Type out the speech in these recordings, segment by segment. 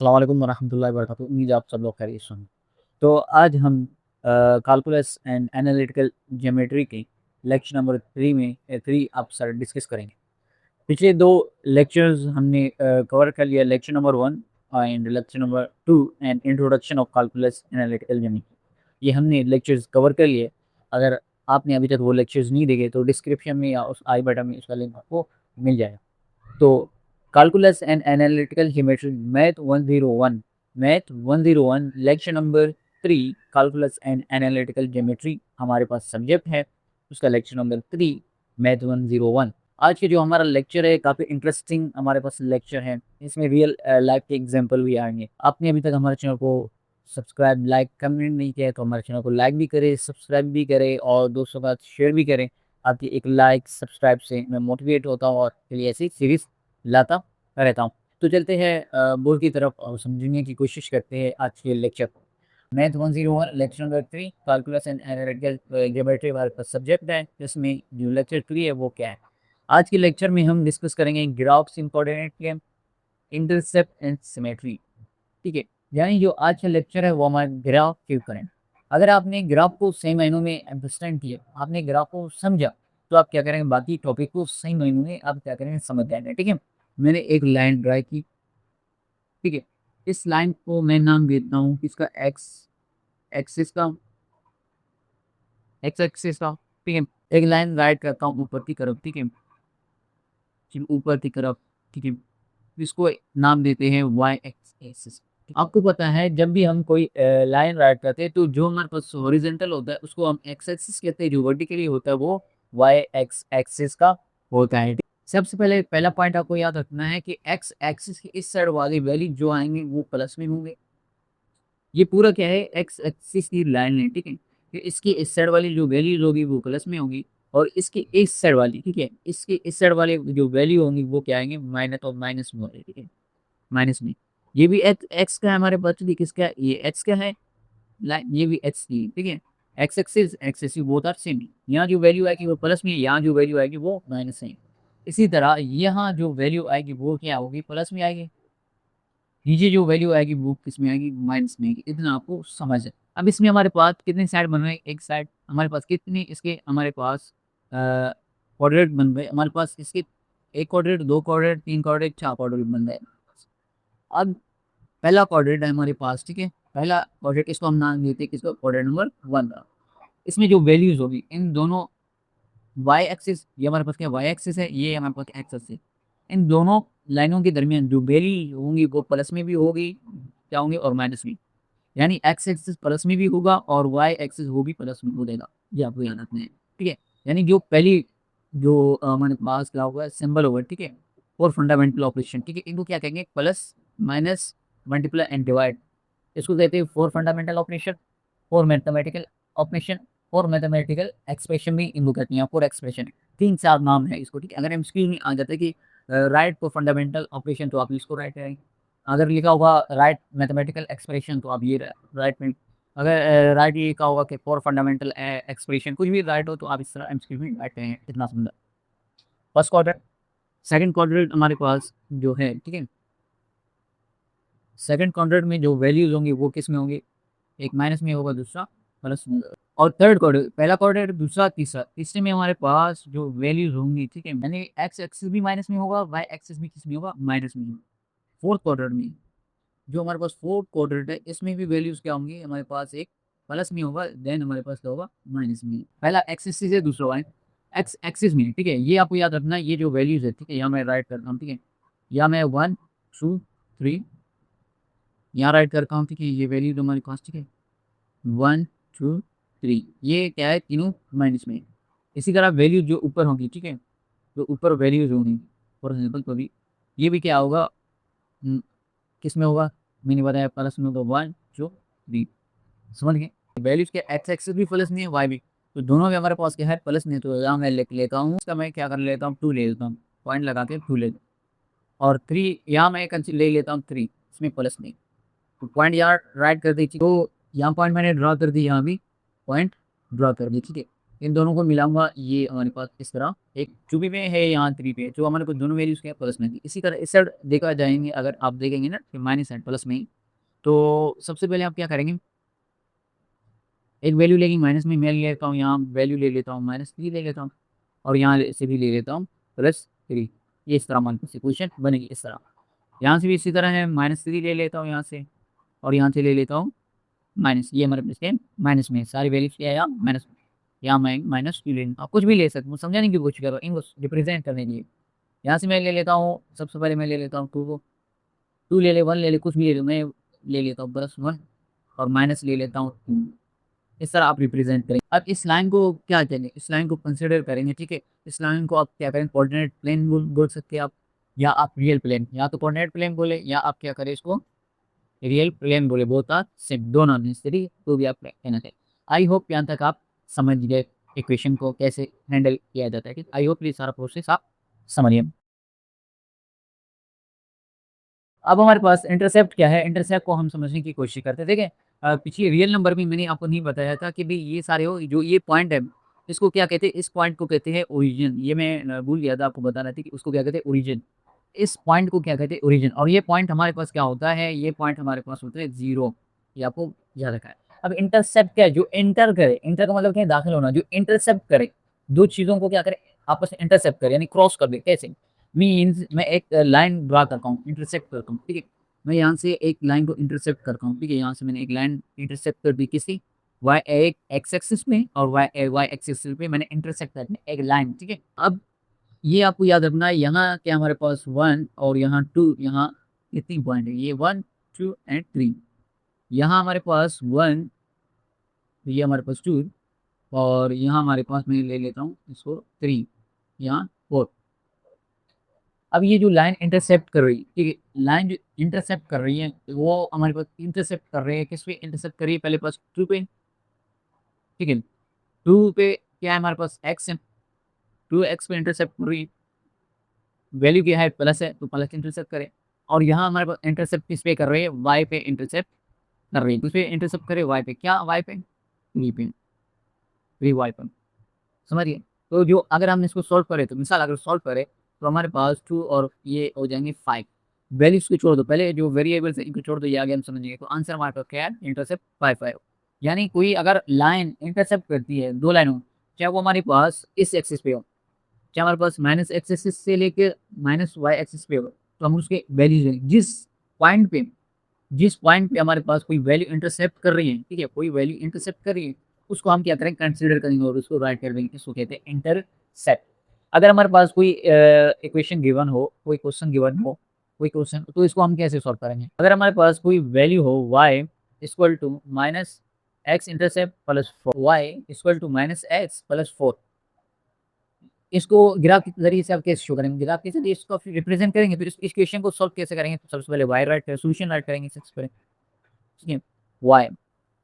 अस्सलाम वालेकुम वरहमतुल्लाहि वबरकातुहू। उम्मीद है आप सब लोग खैरियत से होंगे। तो आज हम कैलकुलस एंड एनालिटिकल ज्योमेट्री के लेक्चर नंबर 3 में 3 आप सर डिस्कस करेंगे। पिछले 2 लेक्चर्स हमने कवर कर लिया, lecture number 1 and lecture number 2 and introduction of calculus analytical geometry. ये हमने लेक्चर्स कवर कर लिए। अगर आपने अभी तक वो लेक्चर्स नहीं देखे तो डिस्क्रिप्शन में या उस आई बटन में उसका लिंक आपको मिल जाएगा। तो calculus and analytical geometry math 101 lecture number 3 calculus and analytical geometry हमारे पास सब्जेक्ट है। उसका लेक्चर नंबर 3 मैथ 101। आज के जो हमारा लेक्चर है काफ़ी इंटरेस्टिंग हमारे पास लेक्चर है। इसमें रियल लाइफ के एग्जांपल भी आएंगे। आपने अभी तक हमारे चैनल को सब्सक्राइब लाइक कमेंट नहीं किया है तो हमारे चैनल को लाइक भी करें, सब्सक्राइब भी करें और दोस्तों के साथ शेयर भी करें। आपकी एक लाइक सब्सक्राइब से मैं मोटिवेट होता हूँ और चलिए ऐसी सीरीज लाता रहता हूँ। तो चलते हैं बोर्ड की तरफ और समझने की कोशिश करते हैं आज के लेक्चर को। Math 101 lecture number 3 calculus and analytical geometry हमारे पास सब्जेक्ट है, जिसमें जो लेक्चर 3 है वो क्या है। आज के लेक्चर में हम डिस्कस करेंगे graphs in coordinate plane, intercept and symmetry. ठीक है, यानी जो आज का लेक्चर है वो हमारा ग्राफ के ऊपर है। अगर आपने ग्राफ को सही मायनों में अंडरस्टैंड किया, आपने ग्राफ को समझा, तो आप क्या करेंगे, बाकी टॉपिक को सही मायनों में आप क्या करेंगे, समझ जाएंगे। ठीक है, मैंने एक लाइन ड्राई की। ठीक है, इस लाइन को मैं नाम देता हूँ किसका, एक्स एक्सिस का, एक्स एक्सिस का। ठीक है, एक लाइन राइट करता हूँ ऊपर की तरफ। ठीक है, ऊपर की तरफ। ठीक है, इसको नाम देते हैं वाई एक्स एक्सिस। आपको पता है जब भी हम कोई लाइन राइट करते हैं तो जो हमारे पास हॉरिजॉन्टल होता है उसको हम एक्स एक्सिस कहते हैं, जो वर्टिकली होता है वो वाई एक्स एक्सिस का होता है। सबसे पहले पहला पॉइंट आपको याद रखना है कि एक्स एक्सिस की इस साइड वाली वैल्यू जो आएंगे वो प्लस में होंगे। ये पूरा क्या है, एक्स एक्सिस की लाइन है। ठीक है, कि इसकी इस साइड वाली जो वैल्यूज होगी वो प्लस में होगी और इसकी इस साइड वाली, ठीक है, इसकी इस साइड वाली जो वैल्यू होंगी वो क्या आएंगे, माइनस और माइनस में होंगे। ठीक है, माइनस में। ये भी एक्स एक्स का है हमारे पास, ठीक है, किसका है? ये एक्स का है लाइन, ये भी एक्स की। ठीक है, x axis axis both are same. यहाँ जो वैल्यू आएगी वो प्लस में है, यहाँ जो वैल्यू आएगी वो माइनस में। इसी तरह यहाँ जो वैल्यू आएगी वो क्या होगी, प्लस में आएगी। नीचे जो वैल्यू आएगी वो किस में आएगी, माइनस में आएगी। इतना आपको समझ है। अब इसमें हमारे पास कितने साइड बन रहे हैं, एक साइड। हमारे पास कितने इसके, हमारे पास क्वाड्रेट बन रहे, हमारे पास इसके एक क्वाड्रेट, दो क्वाड्रेट, तीन क्वाड्रेट, चार क्वाड्रेट बन रहे हैं। अब पहला क्वाड्रेट है हमारे पास। ठीक है, पहला क्वाड्रेट, इसको हम नाम देते हैं किसको, क्वाड्रेट नंबर 1। इसमें जो वैल्यूज होगी इन दोनों वाई एक्सिस, ये हमारे पास क्या वाई एक्सिस है, ये हमारे पास एक्स एक्सिस। इन दोनों लाइनों के दरमियान जो वैल्यू होंगी वो प्लस में भी होगी, क्या होंगे, और माइनस में। यानी एक्स एक्सिस प्लस में भी होगा और वाई एक्सिस वो भी प्लस में हो जाएगा। ये आपको याद रखना है। ठीक है, यानी जो पहली जो हमारे पास क्या होगा, सिंबल होगा। ठीक है, और फंडामेंटल ऑपरेशन। ठीक है, इनको क्या कहेंगे, plus minus multiply and divide. इसको कहते हैं four fundamental operation, four mathematical operation, four mathematical expression भी इनको कहते हैं, फोर एक्सप्रेशन। तीन चार नाम है इसको। ठीक है, अगर एमसीक्यू में आ जाता है कि राइट फॉर फंडामेंटल ऑपरेशन तो आप इसको राइट करेंगे। अगर लिखा होगा राइट मैथमेटिकल एक्सप्रेशन तो आप ये राइट में। अगर राइट ये लिखा होगा कि फॉर फंडामेंटल एक्सप्रेशन, कुछ भी राइट हो तो आप इस तरह एमसीक्यू में राइट करेंगे। इतना सुंदर फर्स्ट क्वाड्रेंट। सेकंड क्वाड्रेंट हमारे पास जो है, ठीक है, सेकंड क्वाड्रेंट में जो वैल्यूज होंगी वो किस में होंगी, एक माइनस में होगा, दूसरा प्लस में होगा। और थर्ड क्वाड्रेंट, पहला क्वाड्रेंट, दूसरा, तीसरा, तीसरे में हमारे पास जो वैल्यूज होंगी, ठीक है, यानी एक्स एक्सिस भी माइनस में होगा, वाई एक्सिस भी किस में होगा, माइनस में होगा। फोर्थ क्वाड्रेंट में जो हमारे पास फोर्थ क्वाड्रेंट है इसमें भी वैल्यूज क्या होंगी, हमारे पास एक प्लस में होगा, देन हमारे पास क्या होगा, माइनस में। पहला एक्स एक्सिस है, दूसरा वाई एक्स एक्सिस में। ठीक है, ये आपको याद रखना है, ये जो वैल्यूज है, ठीक है, यहाँ मैं राइट करता हूँ। ठीक है, यहाँ मैं 1 2 3 यहाँ राइट करता हूँ। ठीक है, ये वैल्यूज हमारे पास, ठीक है, 1 2 3, ये क्या है, तीनों माइनस में। इसी तरह वैल्यू जो ऊपर होंगी, ठीक है, जो ऊपर वैल्यूज होंगी, फॉर एग्जाम्पल तो भी ये भी क्या होगा, किस में होगा, मैंने बताया प्लस में होगा, 1 2 3। समझ गए, वैल्यूज के एक्स एक्सिस भी प्लस में है, वाई भी, तो दोनों भी हमारे पास क्या है, प्लस में। तो यहाँ मैं लिख लेता हूँ, इसका मैं क्या कर लेता हूँ, 2 ले लेता हूँ, पॉइंट लगा के 2 ले लेता हूँ। और 3 यहाँ मैं ले लेता हूँ, 3 इसमें प्लस नहीं, तो पॉइंट यहाँ राइट कर दीजिए। तो यहाँ पॉइंट मैंने ड्रॉ कर दी, यहाँ भी पॉइंट ड्रॉ कर दी। ठीक है, इन दोनों को मिलाऊंगा, ये हमारे पास इस तरह एक 2p पे है, यहाँ 3 पे है, जो हमारे को दोनों वैल्यूज के हैं प्लस में थी। इसी तरह इस साइड देखा जाएंगे, अगर आप देखेंगे ना माइनस साइड प्लस में ही, तो सबसे पहले आप क्या करेंगे, एक वैल्यू लेंगे माइनस में, मैं ले लेता हूँ यहाँ वैल्यू ले लेता हूँ -3 ले लेता हूँ, और यहाँ से भी ले लेता हूँ +3। ये इस तरह हमारे पास इक्वेशन बनेगी इस तरह। यहाँ से भी इसी तरह है, -3 ले लेता हूँ यहाँ से, और यहाँ से ले लेता हूँ माइनस, ये हमारे पास माइनस में सारी वैल्यूज क्या है यहाँ माइनस में, यहाँ मैं -2 ले लूँ, आप कुछ भी ले सकते हो, समझाने की कोशिश करो, इनको रिप्रेजेंट करने के लिए। यहाँ से मैं ले लेता हूँ, सबसे पहले मैं ले लेता हूँ 2 को, 2 ले ले, 1 ले ले, कुछ भी ले लो, मैं ले लेता हूँ +1, और माइनस ले लेता हूँ 2। इस तरह आप रिप्रेजेंट करेंगे। अब इस लाइन को क्या करेंगे, इस लाइन को कंसिडर करेंगे, ठीक है। इस लाइन को आप क्या करें, कोऑर्डिनेट प्लेन बोल सकते हैं आप, या आप रियल प्लेन, या तो कोऑर्डिनेट प्लेन बोले, या आप क्या करें इसको रियल प्लेन बोले, बोथ आर सेम, दोनों नेसेसरी, तो भी आप कहना चाहिए। आई होप यहाँ तक आप समझ गए इक्वेशन को कैसे हैंडल किया जाता है, आई होप ये सारा प्रोसेस आप समझिए। अब हमारे पास इंटरसेप्ट क्या है, इंटरसेप्ट को हम समझने की कोशिश करते हैं। देखिए पिछले रियल नंबर में मैंने आपको नहीं बताया था कि भाई ये सारे हो जो ये पॉइंट है, इसको क्या कहते हैं, इस पॉइंट को कहते हैं ओरिजिन। ये मैं भूल गया था आपको बताना थी कि उसको क्या कहते हैं ओरिजिन, इस पॉइंट को क्या कहते हैं ओरिजिन। और ये पॉइंट हमारे पास क्या होता है, ये पॉइंट हमारे पास होता है 0, ये आपको याद रखा है। अब इंटरसेप्ट क्या है, जो एंटर करे, एंटर का मतलब क्या है दाखिल होना, जो इंटरसेप्ट करे, दो चीज़ों को क्या करे आपस में इंटरसेप्ट करे, यानी क्रॉस कर दे। कैसे मीन्स मैं एक लाइन ड्रा करता हूँ, इंटरसेप्ट करता हूँ, ठीक है। मैं यहाँ से एक लाइन को इंटरसेप्ट करता हूँ, ठीक है। यहाँ से मैंने एक लाइन इंटरसेप्ट कर दी किसी वाई एक एक्स एक्सिस में, और वाई एक्सिस पे मैंने इंटरसेप्ट कर दी एक लाइन, ठीक है। अब ये आपको याद रखना है, यहाँ क्या हमारे पास 1 और यहाँ 2, यहाँ ये 3 पॉइंट है, ये 1 2 एंड 3। यहाँ हमारे पास 1, ये हमारे पास 2, और यहाँ हमारे पास मैं ले लेता हूँ इसको 3, यहाँ 4। अब ये जो लाइन इंटरसेप्ट कर रही है, ठीक है, लाइन जो इंटरसेप्ट कर रही है वो हमारे पास इंटरसेप्ट कर रही है, किस पे इंटरसेप्ट कर रही है, पहले पास 2 पे, ठीक है। 2 पे क्या है हमारे पास एक्स है, 2x पे इंटरसेप्ट कर रही है, वैल्यू क्या है प्लस है, तो प्लस इंटरसेप्ट करे। और यहाँ हमारे पास इंटरसेप्ट किस पे कर रही है, वाई पे इंटरसेप्ट कर रही है, किस पे इंटरसेप्ट करे, वाई पे, क्या वाई पे, 3 पे, 3 वाई पर, समझिए। तो जो अगर हम इसको सॉल्व करें, तो मिसाल अगर सॉल्व करें तो हमारे पास 2 और ये हो जाएंगे 5। वैल्यूज को छोड़ दो, पहले जो वेरिएबल्स है इनको छोड़ दो, ये आगे हम समझेंगे। तो आंसर हमारे पास क्या है, इंटरसेप्ट 5 यानी कोई अगर लाइन इंटरसेप्ट करती है दो लाइनों, चाहे वो हमारे पास इस एक्सिस पे हो, चाहे हमारे पास माइनस एक्स एक्सिस से लेके माइनस वाई एक्सिस पे हो, तो हम उसके वैल्यूज लेंगे। जिस पॉइंट पे हमारे पास कोई वैल्यू इंटरसेप्ट कर रही है, ठीक है, कोई वैल्यू इंटरसेप्ट कर रही है, उसको हम क्या करेंगे कंसीडर करेंगे और उसको राइट कर देंगे, इसको कहते हैं इंटरसेप्ट। अगर हमारे पास कोई इक्वेशन गिवन हो, कोई क्वेश्चन गिवन हो, कोई क्वेश्चन, तो इसको हम कैसे सॉल्व करेंगे। अगर हमारे पास कोई वैल्यू हो y equal to minus x intercept plus 4, y equal to minus x plus 4, इसको ग्राफ के ज़रिए से आप कैसे शो करेंगे, ग्राफ के ज़रिए इसको रिप्रेजेंट करेंगे। फिर इस क्वेश्चन को सॉल्व कैसे करेंगे, तो सबसे पहले वाई राइट सोल्यूशन राइट करेंगे सबसे पहले, ठीक है। वाई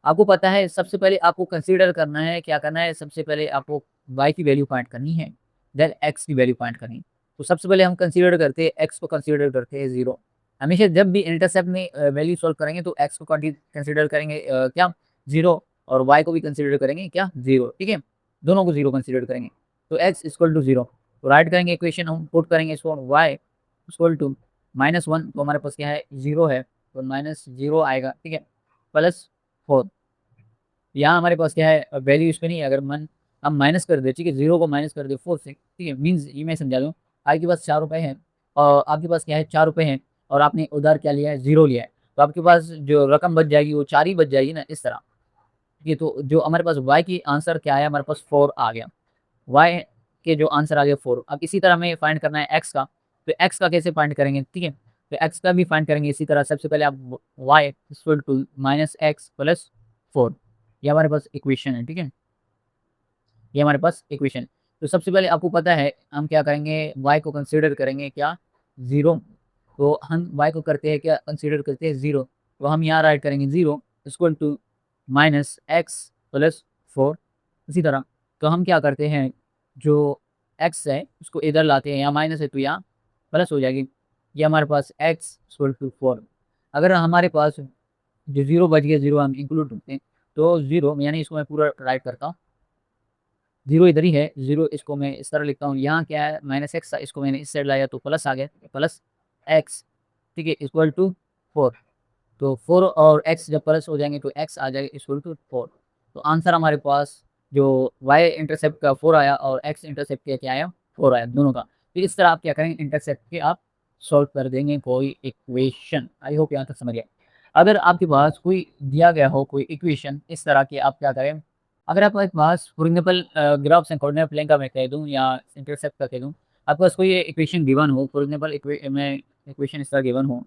आपको पता है, सबसे पहले आपको कंसीडर करना है, क्या करना है, सबसे पहले आपको वाई की वैल्यू फाइंड करनी है, देन एक्स की वैल्यू फाइंड करनी है। तो सबसे पहले हम कंसीडर करते हैं एक्स को, कंसीडर करते हैं 0। हमेशा जब भी इंटरसेप्ट में वैल्यू सॉल्व करेंगे तो एक्स को कंसीडर करेंगे क्या 0, और वाई को भी कंसीडर करेंगे क्या 0, ठीक है, दोनों को 0 कंसीडर करेंगे। तो एक्स इक्वल टू 0, तो राइट करेंगे इक्वेशन, हम पुट करेंगे इसको, वाई इक्वल टू -1, तो हमारे पास क्या है 0 है, तो -0 आएगा, ठीक है, प्लस 4। यहाँ हमारे पास क्या है वैल्यू इस पे नहीं है, अगर हम माइनस कर दे, ठीक है, 0 को माइनस कर दे 4 से, ठीक है, मीन्स ये मैं समझा दूँ, आपके पास 4 रुपये हैं, और आपके पास क्या है 4 रुपये हैं, और आपने उधार क्या लिया है 0 लिया है, तो आपके पास जो रकम बच जाएगी वो 4 ही बच जाएगी ना, इस तरह। ये तो जो हमारे पास y की आंसर क्या है, हमारे पास 4 आ गया, y के जो आंसर आ गया 4। अब इसी तरह हमें फाइंड करना है x का, तो x का कैसे फाइंड करेंगे, ठीक है, तो x का भी फाइंड करेंगे इसी तरह। सबसे पहले आप y equal to minus x plus 4, ये हमारे पास इक्वेशन है, ठीक है, ये हमारे पास इक्वेशन। तो सबसे पहले आपको पता है हम क्या करेंगे, y को कंसीडर करेंगे क्या 0, तो हम y को करते हैं क्या कंसीडर करते हैं 0, तो हम यहाँ राइट करेंगे 0 equal to minus x plus 4। इसी तरह तो हम क्या करते हैं, जो x है उसको इधर लाते हैं, यहाँ माइनस है तो यहाँ प्लस हो जाएगी, ये हमारे पास x इक्वल टू 4। अगर हमारे पास जो 0 बच गया, 0 हम इंक्लूड करते हैं, तो 0 यानी इसको मैं पूरा राइट करता हूँ, जीरो इधर ही है, जीरो इसको मैं इस तरह लिखता हूँ। यहाँ क्या है माइनस एक्स था, इसको मैंने इस साइड लाया तो प्लस आ गया, प्लस एक्स, ठीक है, इक्वल टू 4। तो 4 और x जब प्लस हो जाएंगे तो x आ जाएगा इक्वल टू 4। तो आंसर हमारे पास जो y इंटरसेप्ट का 4 आया और x इंटरसेप्ट का क्या आया 4 आया दोनों का। तो इस तरह आप क्या करेंगे इंटरसेप्ट के आप सॉल्व कर देंगे कोई इक्वेशन। आई होप यहाँ तक समझ गए। अगर आपके पास कोई दिया गया हो कोई इक्वेशन इस तरह के, आप क्या करें, अगर आपके पास for example graphs and coordinate plane का मैं कह दूँ या इंटरसेप्ट का कह दूँ, आपके पास कोई इक्वेशन गिवन हो, फॉर एग्जाम्पल मैं इक्वेशन इस तरह गिवन हो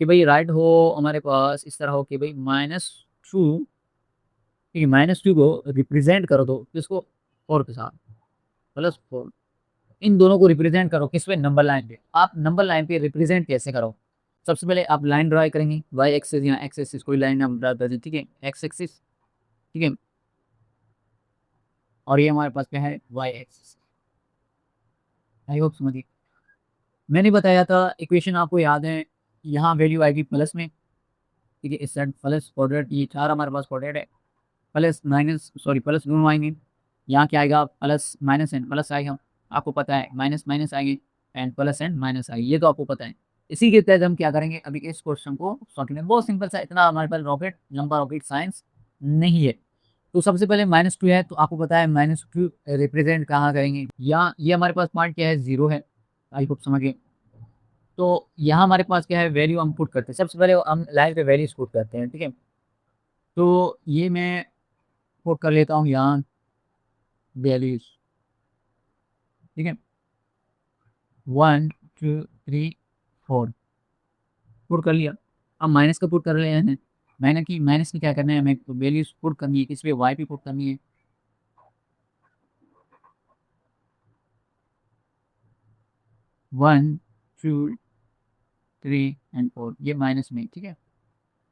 कि भाई राइट हो हमारे पास इस तरह हो कि भाई -2, ठीक है, -2 को रिप्रेजेंट करो तो किसको 4 के साथ, +4, इन दोनों को रिप्रेजेंट करो किस पे, नंबर लाइन पे। आप नंबर लाइन पे रिप्रेजेंट कैसे करो, सबसे पहले आप लाइन ड्रा करेंगे वाई एक्सिस या एक्स एक्सिस, कोई लाइन हम ड्रा कर दें, ठीक है, एक्स एक्सिस, ठीक है, और ये हमारे पास क्या है वाई एक्सिस। आई होप समझिए। मैंने बताया था इक्वेशन आपको याद है, यहाँ वैल्यू आएगी प्लस में, ठीक है, इस साइड प्लस कोऑर्डिनेट, ये 4 हमारे पास कोऑर्डिनेट है, प्लस माइनस सॉरी प्लस दोनों आएंगे। यहाँ क्या आएगा प्लस माइनस एंड प्लस आएगा, आपको पता है माइनस माइनस आएंगे एंड प्लस एंड माइनस आएगी, ये तो आपको पता है। इसी के तहत हम क्या करेंगे अभी इस क्वेश्चन को सॉल्व करेंगे, बहुत सिंपल सा, इतना हमारे पास रॉकेट लंबा रॉकेट साइंस नहीं है। तो सबसे पहले -2 है तो आपको पता है -2 रिप्रेजेंट कहाँ करेंगे, या ये हमारे पास पॉइंट क्या है 0 है, आई होप समझ गए। तो यहाँ हमारे पास क्या है वैल्यू हम पुट करते हैं, सबसे पहले हम लाइन पे वैल्यूज पुट करते हैं, ठीक है। तो ये मैं पुट कर लेता हूँ यहाँ वैल्यूज, ठीक है, 1 2 3 4 पुट कर लिया। अब माइनस का पुट कर रहे हैं, माइनस की क्या करना है हमें, तो वैल्यूज पुट करनी है किस पे, वाई पे पुट करनी है। 1 2 3 एंड 4 ये माइनस में, ठीक है।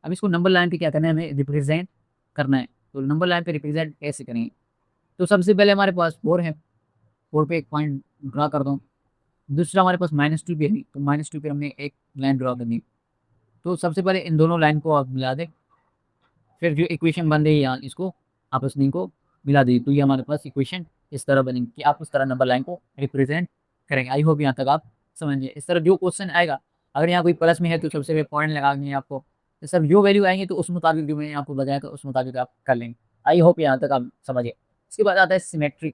अब इसको नंबर लाइन पे क्या करना है हमें रिप्रेजेंट करना है, तो नंबर लाइन पे रिप्रेजेंट कैसे करेंगे, तो सबसे पहले हमारे पास 4 है, 4 पे एक पॉइंट ड्रा कर दो। दूसरा हमारे पास -2 पे है, तो -2 पे हमने एक लाइन ड्रा करनी। तो सबसे पहले इन दोनों लाइन को आप मिला दें, फिर जो इक्वेशन बन रही है यहाँ इसको आपस में इनको मिला दी, तो ये हमारे पास इक्वेशन इस तरह बनेगी कि आप उस तरह नंबर लाइन को रिप्रेजेंट करेंगे। आई होप यहाँ तक आप समझिए। इस तरह जो क्वेश्चन आएगा, अगर यहाँ कोई प्लस में है तो सबसे पहले पॉइंट लगानी है आपको, तो सब जो वैल्यू आएंगे तो उस मुताबिक जो मैंने आपको बताया था उस मुताबिक आप कर लेंगे। आई होप यहाँ तक आप समझिए। इसके बाद आता है सिमेट्री।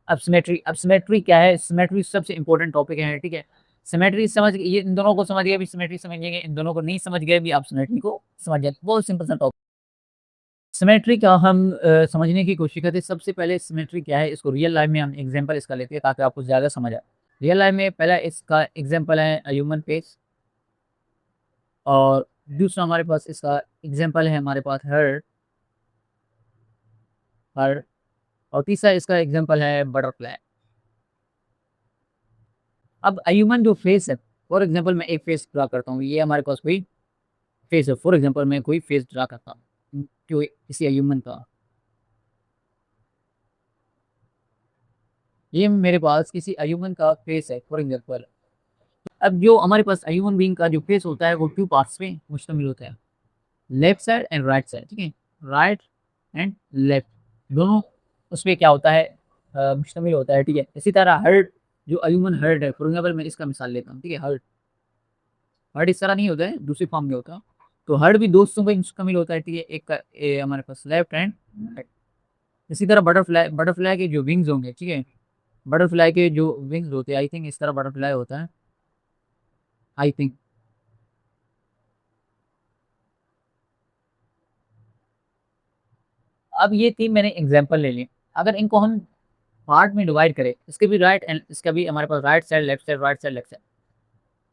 अब सिमेट्री क्या है, सिमेट्री सबसे इंपॉर्टेंट टॉपिक है, ठीक है। सिमेट्री समझ ये इन दोनों को समझ गए भी सिमेट्री समझिएगा, इन दोनों को नहीं समझ गए भी आप सिमेट्री को समझ जाए, बहुत सिंपल सा टॉपिक। सिमेट्री का हम समझने की कोशिश करते हैं। सबसे पहले सिमेट्री क्या है, इसको रियल लाइफ में हम एग्जांपल इसका लेते हैं ताकि आपको ज़्यादा समझ आए। रियल लाइफ में पहला इसका एग्जांपल है ह्यूमन फेस, और दूसरा हमारे पास इसका एग्जांपल है हमारे पास हर्ट, हर्ट, और तीसरा इसका एग्जांपल है बटरफ्लाई। अब ह्यूमन जो फेस है, फॉर एग्जांपल मैं एक फेस ड्रा करता हूँ, ये हमारे पास कोई फेस है, फॉर एग्जांपल मैं कोई फेस ड्रा करता हूँ जो किसी ह्यूमन का, ये मेरे पास किसी ह्यूमन का फेस है फॉर एग्जांपल। अब जो हमारे पास ह्यूमन बीइंग का जो फेस होता है वो 2 पार्ट्स में मुश्तमिल होता है, left side and right side, ठीक है, राइट एंड लेफ्ट दोनों उस पे क्या होता है मुश्तमिल होता है, ठीक है। इसी तरह हर्ट, जो ह्यूमन हर्ट है फॉर एग्जांपल मैं इसका मिसाल लेता हूँ, ठीक है, हर्ट, हर्ट इस तरह नहीं होता है, दूसरी फॉर्म में होता है। तो हर्ट भी दोस्तों पे मुश्तमिल होता है, ठीक है, एक का हमारे पास लेफ्ट एंड राइट। इसी तरह बटरफ्लाई, बटरफ्लाई के जो विंग्स होंगे, ठीक है, बटरफ्लाई के जो विंग्स होते हैं, आई थिंक इस तरह बटरफ्लाई होता है, आई थिंक। अब ये 3 मैंने एग्जांपल ले लिए, अगर इनको हम पार्ट में डिवाइड करें, इसके भी राइट एंड इसका भी हमारे पास right side left side, right side left side,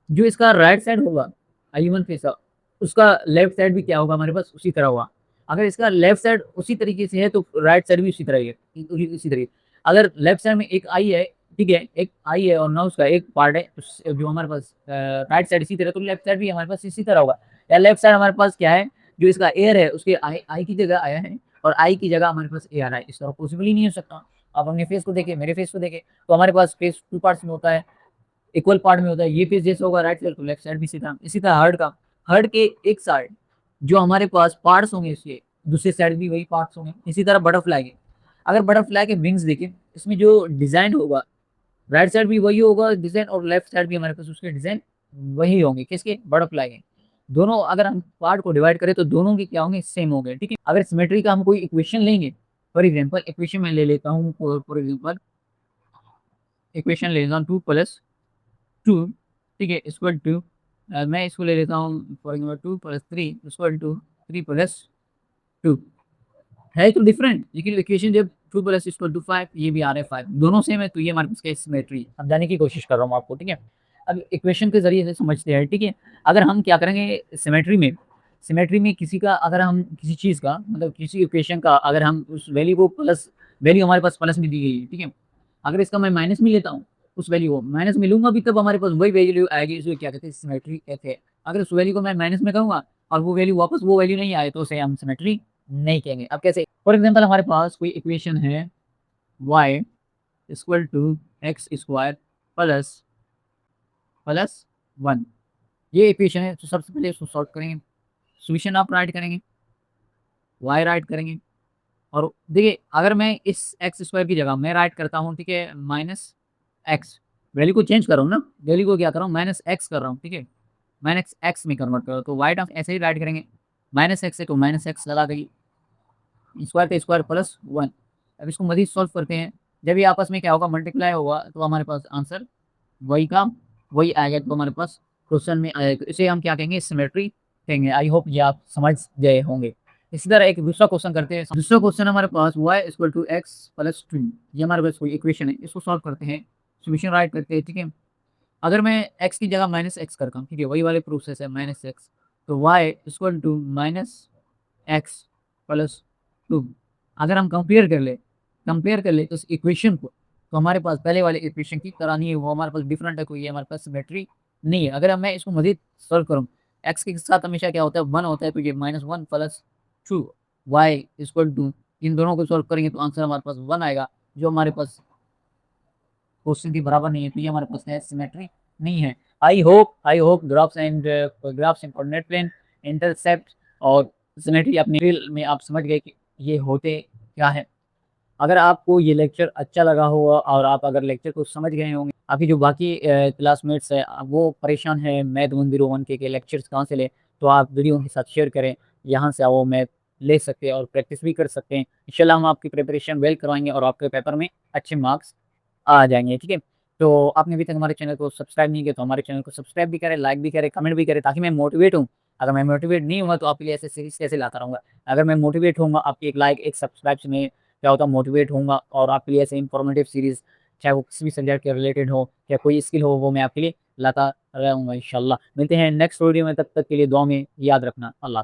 जो इसका राइट साइड होगा ह्यूमन फेस का, उसका लेफ्ट साइड भी क्या होगा हमारे पास उसी तरह होगा। अगर इसका लेफ्ट साइड उसी तरीके से है तो राइट साइड भी उसी तरह ही है, इसी तरीके। अगर लेफ्ट साइड में एक आई है, ठीक है, एक आई है और ना उसका एक पार्ट है जो हमारे पास राइट साइड इसी तरह, तो लेफ्ट साइड भी हमारे पास इसी तरह होगा। या लेफ्ट साइड हमारे पास क्या है, जो इसका एयर है उसके आई की जगह आया है और आई की जगह हमारे पास ए आ रहा है, इस तरह पॉसिबल ही नहीं हो सकता। आप अपने फेस को देखें, मेरे फेस को देखें, तो हमारे पास फेस 2 पार्ट्स में होता है, इक्वल पार्ट में होता है, ये फेस जैसे होगा राइट साइड तो लेफ्ट साइड भी सीधा। इसी तरह हर्ट का, हर्ट के एक साइड जो हमारे पास पार्ट्स होंगे इसके, दूसरे साइड भी वही पार्ट्स होंगे। इसी तरह बटरफ्लाई के, अगर बटरफ्लाई के विंग्स देखें इसमें जो डिज़ाइन होगा, राइट साइड भी वही होगा डिज़ाइन और लेफ्ट साइड भी हमारे पास उसके डिज़ाइन वही होंगे। किसके? बटरफ्लाई के। दोनों अगर हम पार्ट को डिवाइड करें तो दोनों के क्या होंगे? सेम होंगे, ठीक है? अगर सिमेट्री का हम कोई इक्वेशन लेंगे, फॉर एग्ज़ाम्पल इक्वेशन मैं ले लेता हूँ फॉर एग्ज़ाम्पल इक्वेशन ले लेता हूँ 2 प्लस 2, ठीक है? इक्वल टू मैं इसको ले लेता हूँ for example 2 plus 3 equal to 3 plus 2। है तो डिफरेंट, लेकिन इक्वेशन जब 2 प्लस इक्वल टू 5 ये भी आ रहा है 5, दोनों सेम है तो ये हमारे पास क्या सिमेट्री समझाने की कोशिश कर रहा हूँ आपको, ठीक है? अब इक्वेशन के ज़रिए से समझते हैं, ठीक है? अगर हम क्या करेंगे सिमेट्री में किसी का अगर हम किसी चीज़ का मतलब किसी इक्वेशन का अगर हम उस वैल्यू को प्लस वैल्यू हमारे पास प्लस में दी गई है, ठीक है? अगर इसका मैं माइनस में लेता हूँ, उस वैल्यू को माइनस में लूँगा भी तब हमारे पास वही वैल्यू आएगी, इसे क्या कहते हैं सिमेट्री कहते हैं। अगर उस वैल्यू को मैं माइनस में करूँगा और वो वैल्यू वापस वो वैल्यू नहीं आए तो उसे हम सिमेट्री नहीं कहेंगे। अब कैसे? फॉर एग्ज़ाम्पल हमारे पास कोई इक्वेशन है y equal to x square plus plus 1 ये इक्वेशन है तो सबसे पहले इसको सॉल्व करेंगे। सॉल्यूशन आप राइट करेंगे, y राइट करेंगे और देखिए अगर मैं इस एक्स स्क्वायर की जगह मैं राइट करता हूँ, ठीक है, माइनस एक्स वैल्यू को चेंज कर रहा हूँ ना, वैल्यू को क्या कर रहा हूँ माइनस एक्स कर रहा हूँ, ठीक है, माइनस एक्स में कन्वर्ट कर रहा हूँ तो वाई टर्म ऐसे ही राइट करेंगे, माइनस एक्स है तो माइनस एक्स लगा देंगे, स्क्वायर का स्क्वायर प्लस 1। अब इसको मज़ीद सॉल्व करते हैं, जब ये आपस में क्या होगा मल्टीप्लाई होगा तो हमारे पास आंसर वही का वही आएगा तो हमारे पास क्वेश्चन में आएगा, तो इसे हम क्या कहेंगे सिमेट्री कहेंगे। आई होप ये आप समझ गए होंगे। इसी तरह एक दूसरा क्वेश्चन करते हैं। दूसरा क्वेश्चन हमारे पास y equal to x plus 2 ये हमारे पास कोई इक्वेशन है, इसको सॉल्व करते हैं, सॉल्यूशन राइट करते हैं, ठीक है। अगर मैं x की जगह माइनस एक्स करता हूँ, ठीक है, वही वाले प्रोसेस है माइनस एक्स, तो y equal to minus x plus 2 अगर हम कंपेयर कर ले तो इस इक्वेशन को तो हमारे पास पहले वाले इक्वेशन की तरह नहीं है, वो हमारे पास डिफरेंट है, कोई हमारे पास सिमेट्री नहीं है। अगर मैं इसको मज़ीद सॉल्व करूँ, एक्स के साथ हमेशा क्या होता है 1 होता है, तो ये -1 प्लस 2 वाई इक्वल टू इन दोनों को सॉल्व करेंगे तो आंसर हमारे पास 1 आएगा, जो हमारे पास क्वेश्चन के बराबर नहीं है, तो ये हमारे पास है सिमेट्री नहीं है। I hope graphs and coordinate plane, intercept और सिमेट्री अपने ड्रिल में आप समझ गए कि ये होते क्या है। अगर आपको ये लेक्चर अच्छा लगा होगा और आप अगर लेक्चर को समझ गए होंगे, आपकी जो बाकी क्लासमेट्स हैं वो परेशान है मैथ 101 के लेक्चर्स कहाँ से लें, तो आप वीडियो के साथ शेयर करें, यहाँ से वो मैथ ले सकते हैं और प्रैक्टिस भी कर सकते हैं। इंशाल्लाह हम आपकी प्रिपरेशन वेल करवाएंगे और आपके पेपर में अच्छे मार्क्स आ जाएंगे, ठीक है। तो आपने अभी तक हमारे चैनल को सब्सक्राइब नहीं किया तो हमारे चैनल को सब्सक्राइब भी करें, लाइक भी करें, कमेंट भी करें, ताकि मैं मोटिवेट हूँ। अगर मैं मोटिवेट नहीं हुआ तो आपके लिए ऐसे सीरीज कैसे लाता रहूँगा। अगर मैं मोटिवेट होऊंगा आपकी एक लाइक एक सब्सक्राइब से मैं क्या होता है मोटिवेट होऊंगा और आपके लिए ऐसे इंफॉर्मेटिव सीरीज़, चाहे वो किसी भी सब्जेक्ट के रिलेटेड हो या कोई स्किल हो, वो मैं आपके लिए लाता रहूँगा इंशाल्लाह। मिलते हैं नेक्स्ट वीडियो में, तब तक के लिए दुआ में याद रखना। अल्लाह।